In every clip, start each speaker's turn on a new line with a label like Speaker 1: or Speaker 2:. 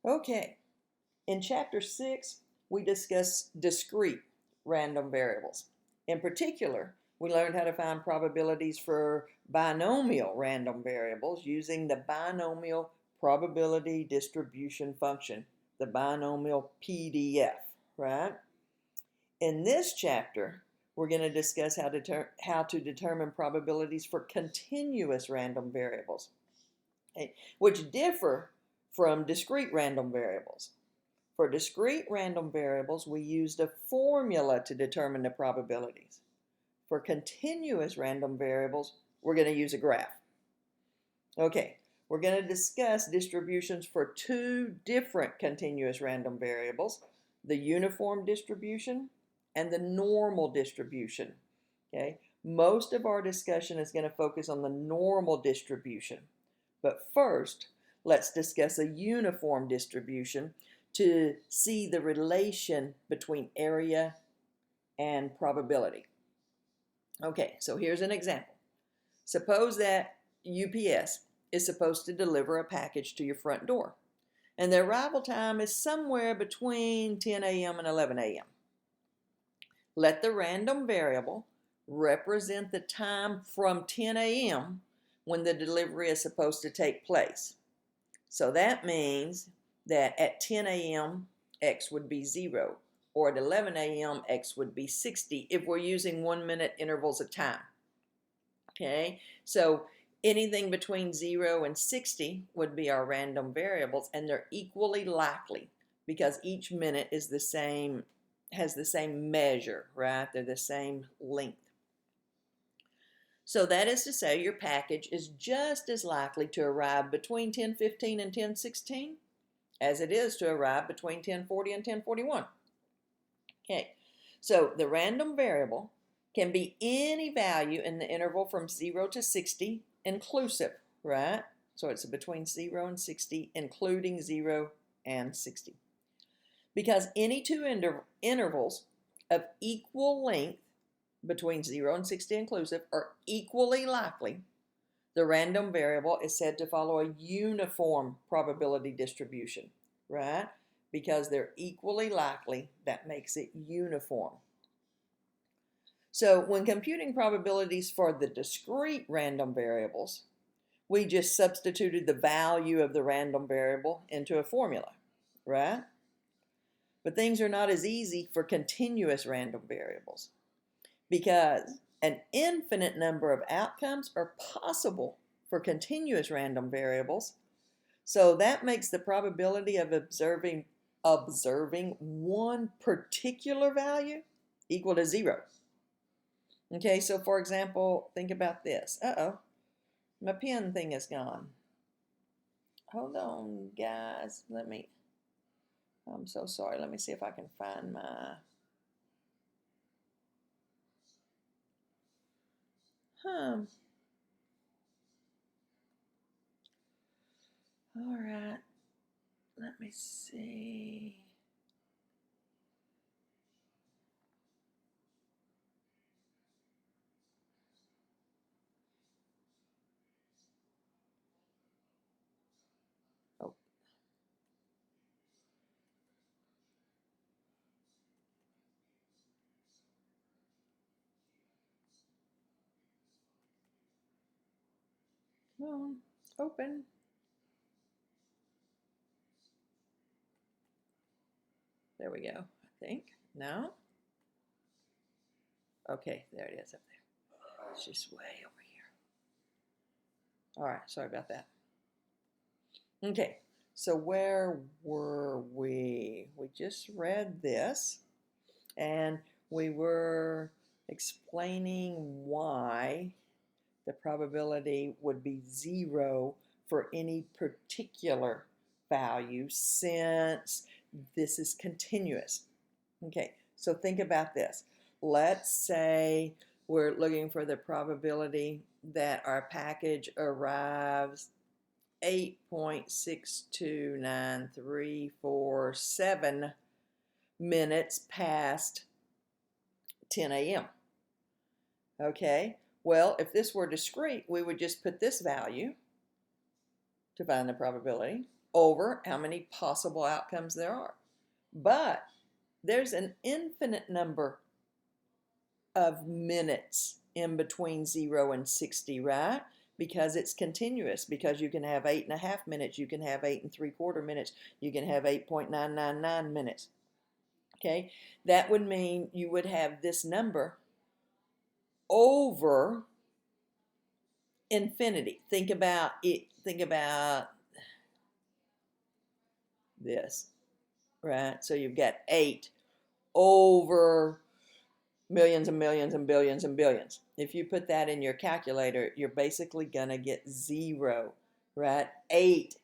Speaker 1: Okay, in Chapter 6, we discuss discrete random variables. In particular, we learned how to find probabilities for binomial random variables using the binomial probability distribution function, the binomial PDF, right? In this chapter, we're going to discuss how to determine probabilities for continuous random variables, okay, which differ from discrete random variables. For discrete random variables, we used a formula to determine the probabilities. For continuous random variables, we're going to use a graph. Okay, we're going to discuss distributions for two different continuous random variables, the uniform distribution and the normal distribution. Okay, most of our discussion is going to focus on the normal distribution. But first, let's discuss a uniform distribution to see the relation between area and probability. Okay, so here's an example. Suppose that UPS is supposed to deliver a package to your front door, and the arrival time is somewhere between 10 a.m. and 11 a.m. Let the random variable represent the time from 10 a.m. when the delivery is supposed to take place. So that means that at 10 a.m. x would be 0, or at 11 a.m. x would be 60 if we're using 1 minute intervals of time. Okay, so anything between 0 and 60 would be our random variables, and they're equally likely because each minute is the same, has the same measure, right? They're the same length. So that is to say your package is just as likely to arrive between 10:15 and 10:16 as it is to arrive between 10:40 and 10:41. Okay, so the random variable can be any value in the interval from 0 to 60 inclusive, right? So it's between 0 and 60, including 0 and 60. Because any two intervals of equal length between 0 and 60 inclusive are equally likely, the random variable is said to follow a uniform probability distribution, right? Because they're equally likely, that makes it uniform. So when computing probabilities for the discrete random variables, we just substituted the value of the random variable into a formula, right? But things are not as easy for continuous random variables because an infinite number of outcomes are possible for continuous random variables. So that makes the probability of observing one particular value equal to 0. Okay, so for example, think about this. Uh-oh, my pen thing is gone. Hold on, guys. I'm so sorry. Let me see if I can find my... All right, let me see. Oh. Come on, open. There we go, I think. No? Okay, there it is up there. It's just way over here. All right, sorry about that. Okay, so where were we? We just read this, and we were explaining why the probability would be 0 for any particular value since this is continuous. Okay, so think about this. Let's say we're looking for the probability that our package arrives 8.629347 minutes past 10 a.m. Okay, well, if this were discrete, we would just put this value to find the probability, over how many possible outcomes there are. But there's an infinite number of minutes in between 0 and 60, right? Because it's continuous, because you can have 8.5 minutes, you can have 8 3/4 minutes, you can have 8.999 minutes. Okay, that would mean you would have this number over infinity. Think about it. Think about this, right? So you've got 8 over millions and millions and billions and billions. If you put that in your calculator, you're basically going to get 0, right? 8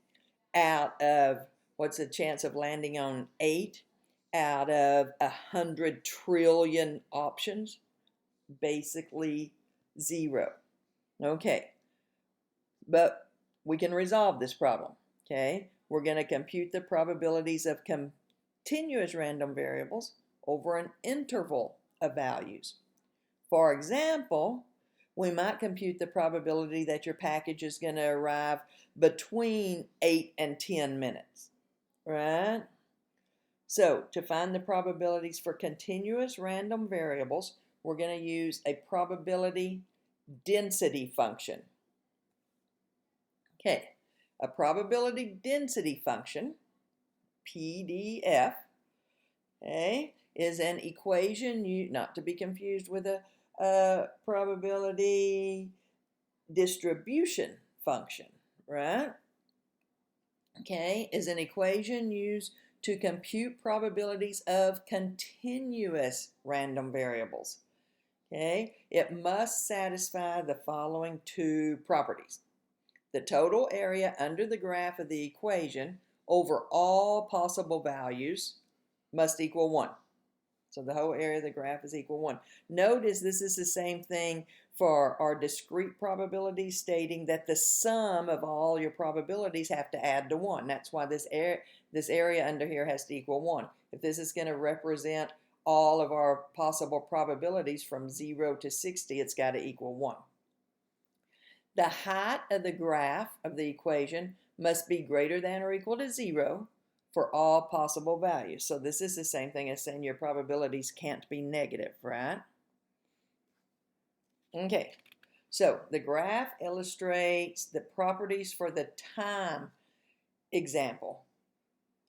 Speaker 1: out of, what's the chance of landing on 8 out of 100 trillion options? Basically 0. Okay, but we can resolve this problem. Okay, we're going to compute the probabilities of continuous random variables over an interval of values. For example, we might compute the probability that your package is going to arrive between 8 and 10 minutes, right? So to find the probabilities for continuous random variables, we're going to use a probability density function. Okay, a probability density function, PDF, okay, is an equation, not to be confused with a probability distribution function, right? Okay, is an equation used to compute probabilities of continuous random variables. Okay, it must satisfy the following 2 properties. The total area under the graph of the equation over all possible values must equal 1. So the whole area of the graph is equal 1. Notice this is the same thing for our discrete probabilities, stating that the sum of all your probabilities have to add to 1. That's why this area under here has to equal 1. If this is going to represent all of our possible probabilities from 0 to 60, it's got to equal 1. The height of the graph of the equation must be greater than or equal to 0 for all possible values. So this is the same thing as saying your probabilities can't be negative, right? Okay, so the graph illustrates the properties for the time example.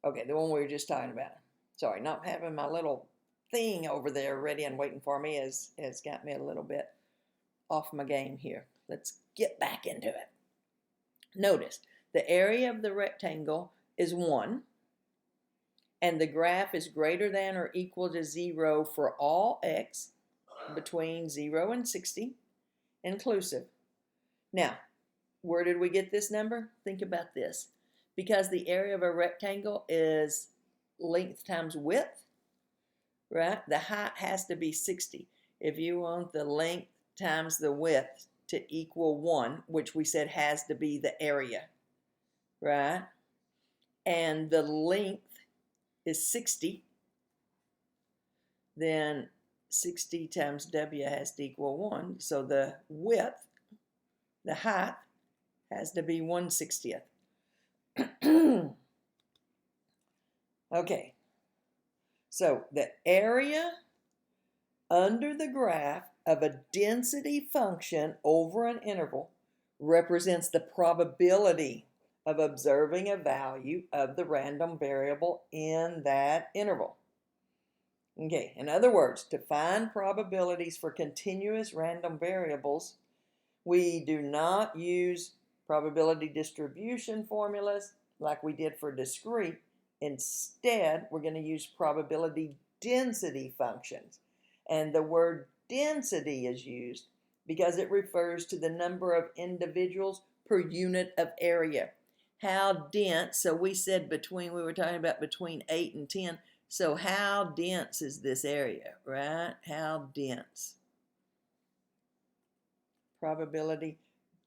Speaker 1: Okay, the one we were just talking about. Sorry, not having my little thing over there ready and waiting for me has got me a little bit off my game here. Let's get back into it. Notice the area of the rectangle is 1, and the graph is greater than or equal to 0 for all x between 0 and 60, inclusive. Now, where did we get this number? Think about this. Because the area of a rectangle is length times width, right? The height has to be 60. If you want the length times the width to equal 1, which we said has to be the area, right? And the length is 60, then 60 times W has to equal 1. So the width, the height, has to be 1/60. Okay, so the area under the graph of a density function over an interval represents the probability of observing a value of the random variable in that interval. Okay, in other words, to find probabilities for continuous random variables, we do not use probability distribution formulas like we did for discrete. Instead, we're going to use probability density functions. And the word density is used because it refers to the number of individuals per unit of area. How dense, so we said we were talking about between 8 and 10. So how dense is this area, right? How dense? Probability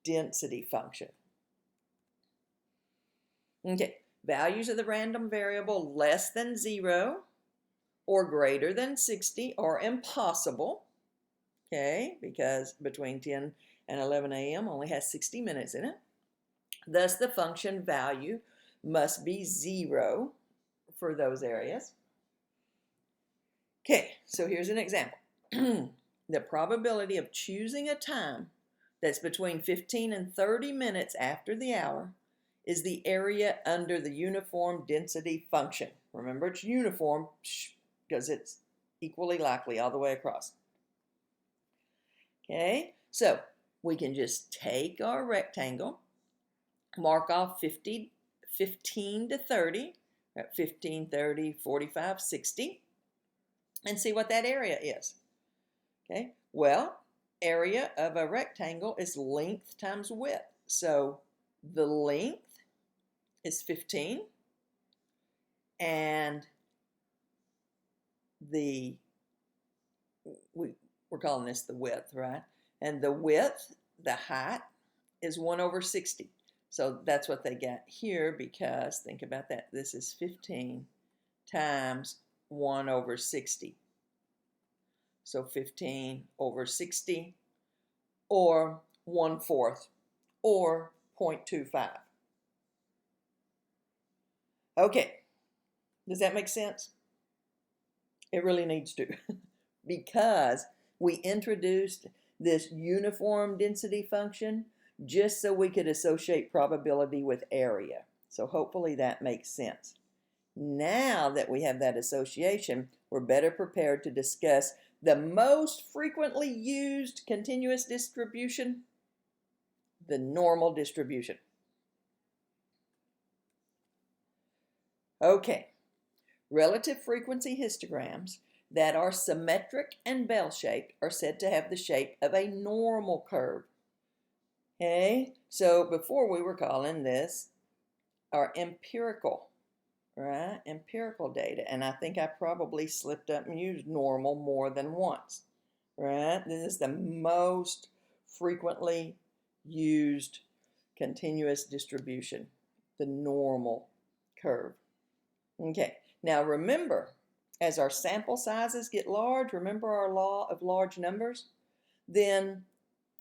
Speaker 1: density function. Okay, values of the random variable less than 0 or greater than 60 are impossible, okay, because between 10 and 11 a.m. only has 60 minutes in it. Thus, the function value must be 0 for those areas. Okay, so here's an example. The probability of choosing a time that's between 15 and 30 minutes after the hour is the area under the uniform density function. Remember, it's uniform because it's equally likely all the way across. Okay, so we can just take our rectangle, mark off 15 to 30, 15, 30, 45, 60, and see what that area is. Okay, well, area of a rectangle is length times width. So the length is 15, and we're calling this the width, right? And the width, the height, is 1 over 60. So that's what they got here, because think about that. This is 15 times 1 over 60. So 15 over 60, or 1/4, or 0.25. Okay, does that make sense? It really needs to, because we introduced this uniform density function just so we could associate probability with area. So hopefully that makes sense. Now that we have that association, we're better prepared to discuss the most frequently used continuous distribution, the normal distribution. Okay, relative frequency histograms that are symmetric and bell-shaped are said to have the shape of a normal curve. Okay, so before we were calling this our empirical, right? Empirical data, and I think I probably slipped up and used normal more than once, right? This is the most frequently used continuous distribution, the normal curve. Okay, now remember, as our sample sizes get large, remember our law of large numbers, then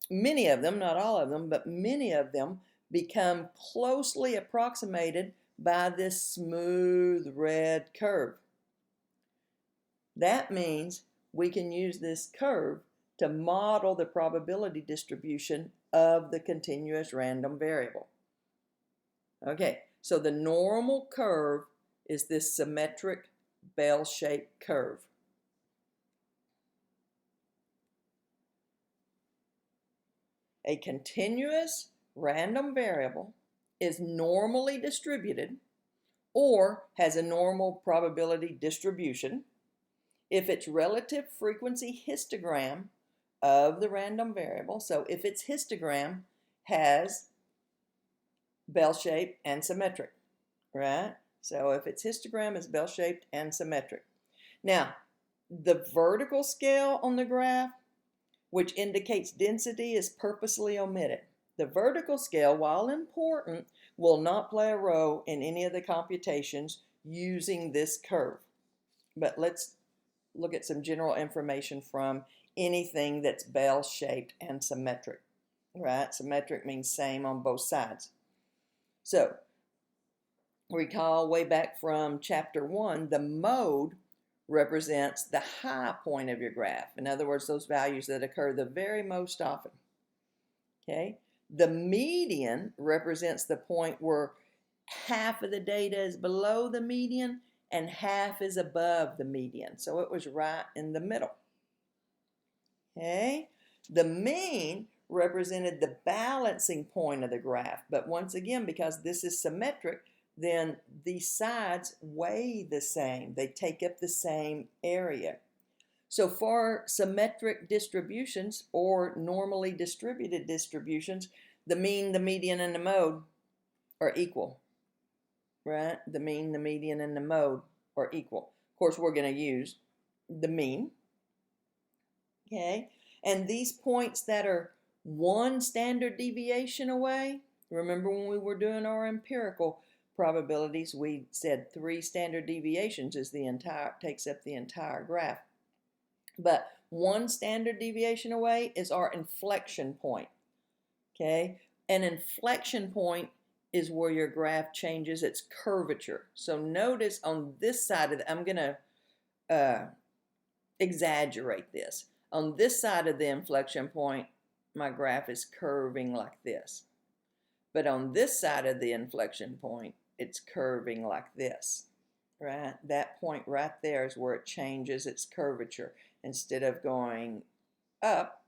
Speaker 1: many of them, not all of them, but many of them become closely approximated by this smooth red curve. That means we can use this curve to model the probability distribution of the continuous random variable. Okay, so the normal curve is this symmetric bell-shaped curve. A continuous random variable is normally distributed or has a normal probability distribution if its relative frequency histogram of the random variable, so if its histogram has bell-shaped and symmetric, right? So if its histogram is bell-shaped and symmetric. Now, the vertical scale on the graph, which indicates density, is purposely omitted. The vertical scale, while important, will not play a role in any of the computations using this curve. But let's look at some general information from anything that's bell-shaped and symmetric, right? Symmetric means same on both sides. So, recall way back from chapter 1, the mode represents the high point of your graph. In other words, those values that occur the very most often. Okay? The median represents the point where half of the data is below the median and half is above the median. So it was right in the middle. Okay? The mean represented the balancing point of the graph. But once again, because this is symmetric, then these sides weigh the same. They take up the same area. So for symmetric distributions or normally distributed distributions, the mean, the median, and the mode are equal, right? The mean, the median, and the mode are equal. Of course, we're going to use the mean, okay? And these points that are 1 standard deviation away, remember when we were doing our empirical probabilities, we said 3 standard deviations is takes up the entire graph. But 1 standard deviation away is our inflection point. Okay? An inflection point is where your graph changes its curvature. So notice on this side of I'm going to exaggerate this. On this side of the inflection point, my graph is curving like this. But on this side of the inflection point, it's curving like this, right? That point right there is where it changes its curvature. Instead of going up,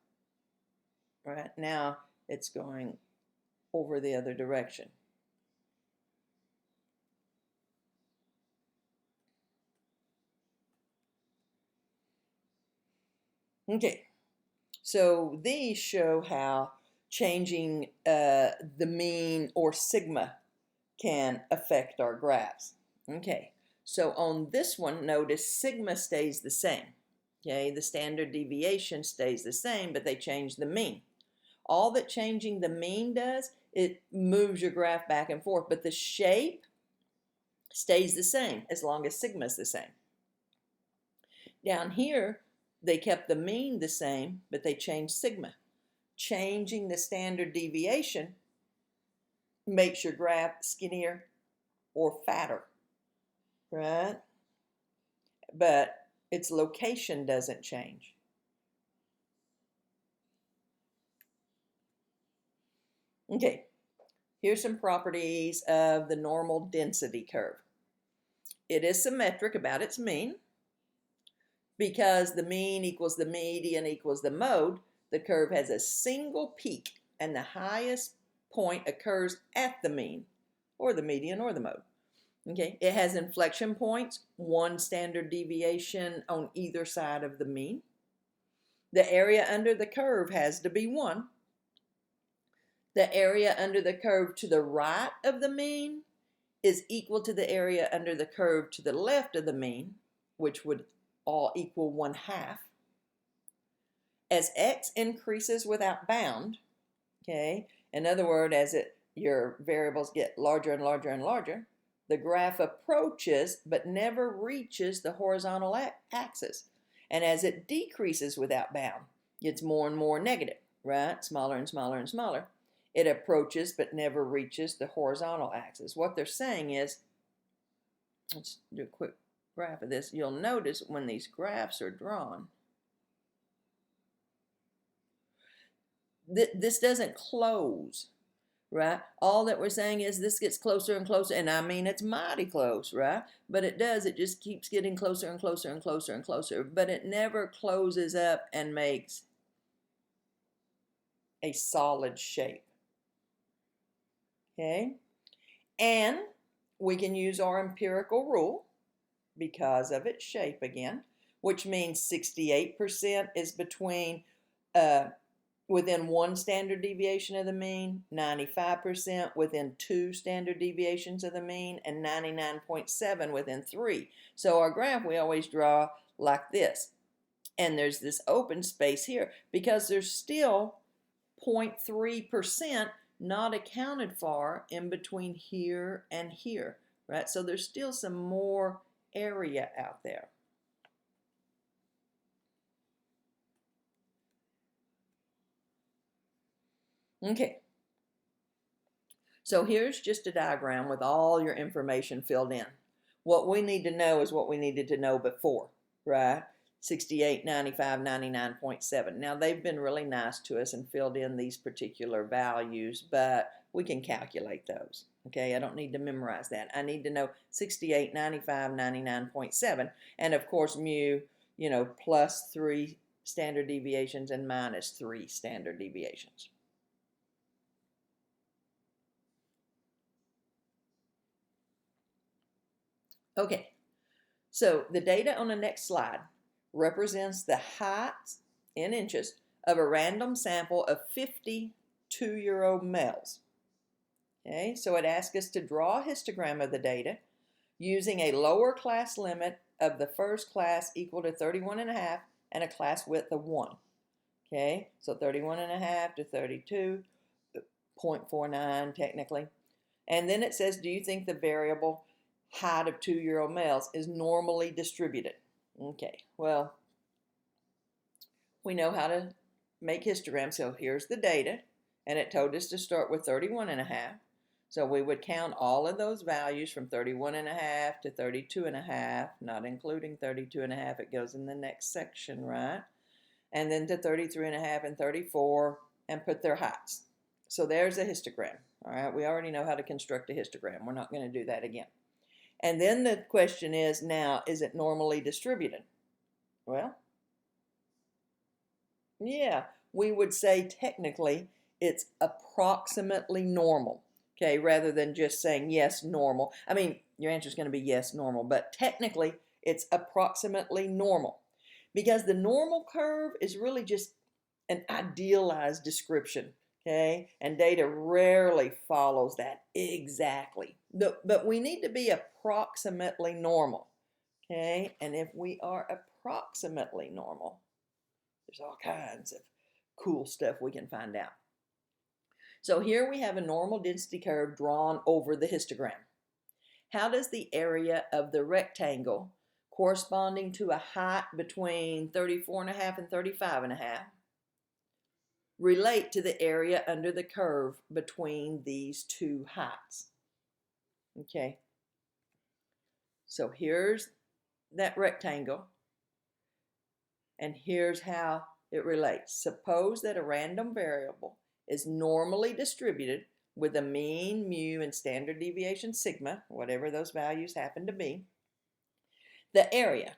Speaker 1: right, now it's going over the other direction. Okay, so these show how changing the mean or sigma can affect our graphs. Okay, so on this one, notice sigma stays the same. Okay, the standard deviation stays the same, but they change the mean. All that changing the mean does, it moves your graph back and forth, but the shape stays the same as long as sigma is the same. Down here, they kept the mean the same, but they changed sigma. Changing the standard deviation makes your graph skinnier or fatter, right? But its location doesn't change. Okay, here's some properties of the normal density curve. It is symmetric about its mean. Because the mean equals the median equals the mode, the curve has a single peak, and the highest point occurs at the mean, or the median, or the mode. Okay, it has inflection points, one standard deviation on either side of the mean. The area under the curve has to be 1. The area under the curve to the right of the mean is equal to the area under the curve to the left of the mean, which would all equal 1/2. As x increases without bound, okay, in other words, as your variables get larger and larger and larger, the graph approaches but never reaches the horizontal axis. And as it decreases without bound, gets more and more negative, right? Smaller and smaller and smaller. It approaches but never reaches the horizontal axis. What they're saying is, let's do a quick graph of this. You'll notice when these graphs are drawn, this doesn't close, right? All that we're saying is this gets closer and closer, and I mean it's mighty close, right? But it does, it just keeps getting closer and closer and closer and closer, but it never closes up and makes a solid shape. Okay? And we can use our empirical rule because of its shape again, which means 68% is between within 1 standard deviation of the mean, 95% within 2 standard deviations of the mean, and 99.7 within 3. So our graph we always draw like this. And there's this open space here because there's still 0.3% not accounted for in between here and here, right? So there's still some more area out there. Okay, so here's just a diagram with all your information filled in. What we need to know is what we needed to know before, right? 68, 95, 99.7. Now they've been really nice to us and filled in these particular values, but we can calculate those. Okay, I don't need to memorize that. I need to know 68, 95, 99.7, and of course mu, plus 3 standard deviations and minus 3 standard deviations. Okay, so the data on the next slide represents the height in inches of a random sample of 50 2-year-old males. Okay, so it asks us to draw a histogram of the data using a lower class limit of the first class equal to 31.5 and a class width of 1. Okay, so 31.5 to 32.49 technically. And then it says, do you think the variable height of 2-year-old males is normally distributed? Okay, well, we know how to make histograms. So here's the data, and it told us to start with 31.5. So we would count all of those values from 31.5 to 32.5, not including 32.5, it goes in the next section, right? And then to 33.5 and 34, and put their heights. So there's a histogram. All right, we already know how to construct a histogram. We're not going to do that again. And then the question is now, is it normally distributed? Well, yeah, we would say technically it's approximately normal, okay, rather than just saying yes, normal. I mean, your answer is going to be yes, normal, but technically it's approximately normal because the normal curve is really just an idealized description, okay, and data rarely follows that exactly. But we need to be approximately normal, okay, and if we are approximately normal, there's all kinds of cool stuff we can find out. So here we have a normal density curve drawn over the histogram. How does the area of the rectangle corresponding to a height between 34.5 and 35.5 relate to the area under the curve between these two heights? Okay, so here's that rectangle, and here's how it relates. Suppose that a random variable is normally distributed with a mean, mu, and standard deviation sigma, whatever those values happen to be. The area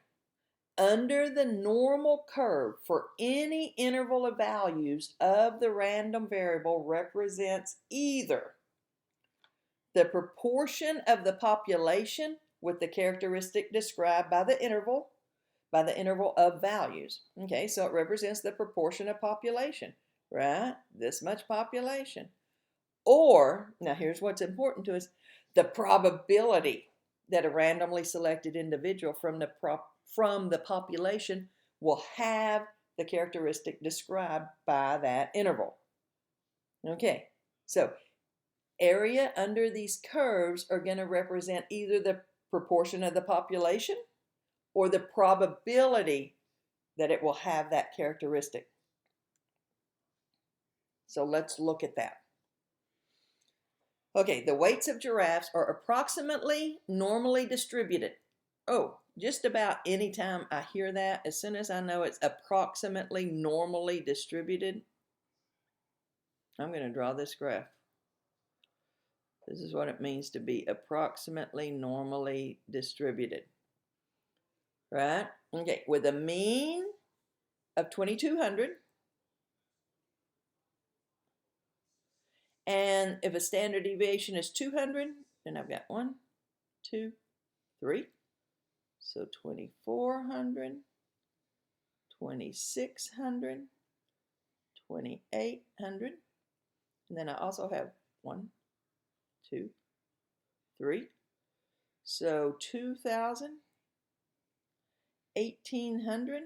Speaker 1: under the normal curve for any interval of values of the random variable represents either the proportion of the population with the characteristic described by the interval of values. Okay, so it represents the proportion of population, right? This much population. Or, now here's what's important to us, the probability that a randomly selected individual from the population will have the characteristic described by that interval. Okay, so area under these curves are going to represent either the proportion of the population or the probability that it will have that characteristic. So let's look at that. Okay, the weights of giraffes are approximately normally distributed. Oh, just about any time I hear that, as soon as I know it's approximately normally distributed, I'm going to draw this graph. This is what it means to be approximately normally distributed. Right? Okay, with a mean of 2,200. And if a standard deviation is 200, then I've got 1, 2, 3. So 2,400, 2,600, 2,800. And then I also have 1, 2, 3. So 2,000, 1,800,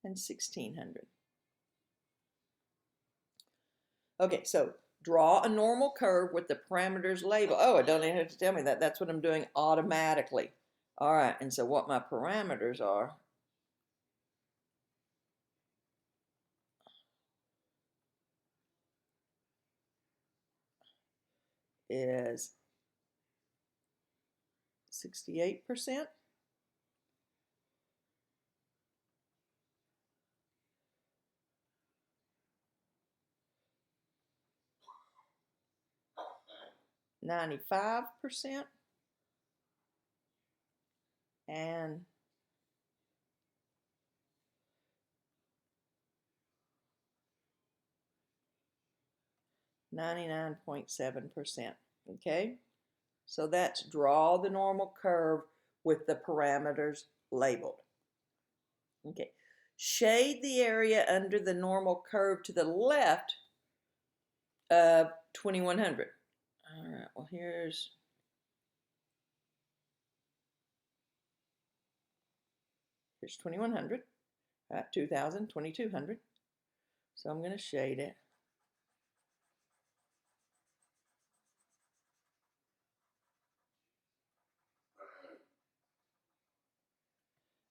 Speaker 1: and 1,600. Okay, so draw a normal curve with the parameters labeled. Oh, I don't even have to tell me that. That's what I'm doing automatically. All right, and so what my parameters are is 68%, 95%, and 99.7%. Okay, so that's draw the normal curve with the parameters labeled. Okay, shade the area under the normal curve to the left of 2,100. All right, well here's 2,100, 2,000, 2,200. So I'm going to shade it.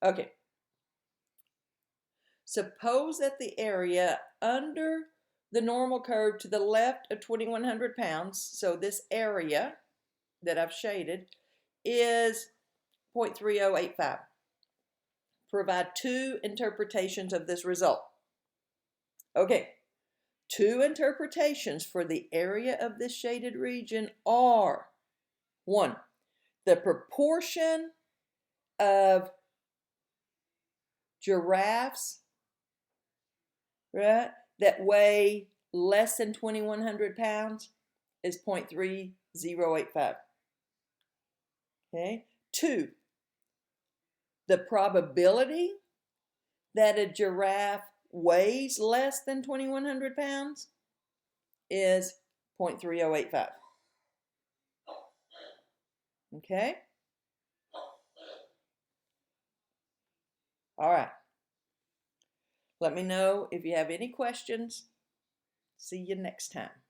Speaker 1: Okay. Suppose that the area under the normal curve to the left of 2,100 pounds, so this area that I've shaded, is 0.3085. Provide two interpretations of this result. Okay, two interpretations for the area of this shaded region are: one, the proportion of giraffes, right, that weigh less than 2,100 pounds is 0.3085. Okay. Two, the probability that a giraffe weighs less than 2,100 pounds is 0.3085. Okay? All right. Let me know if you have any questions. See you next time.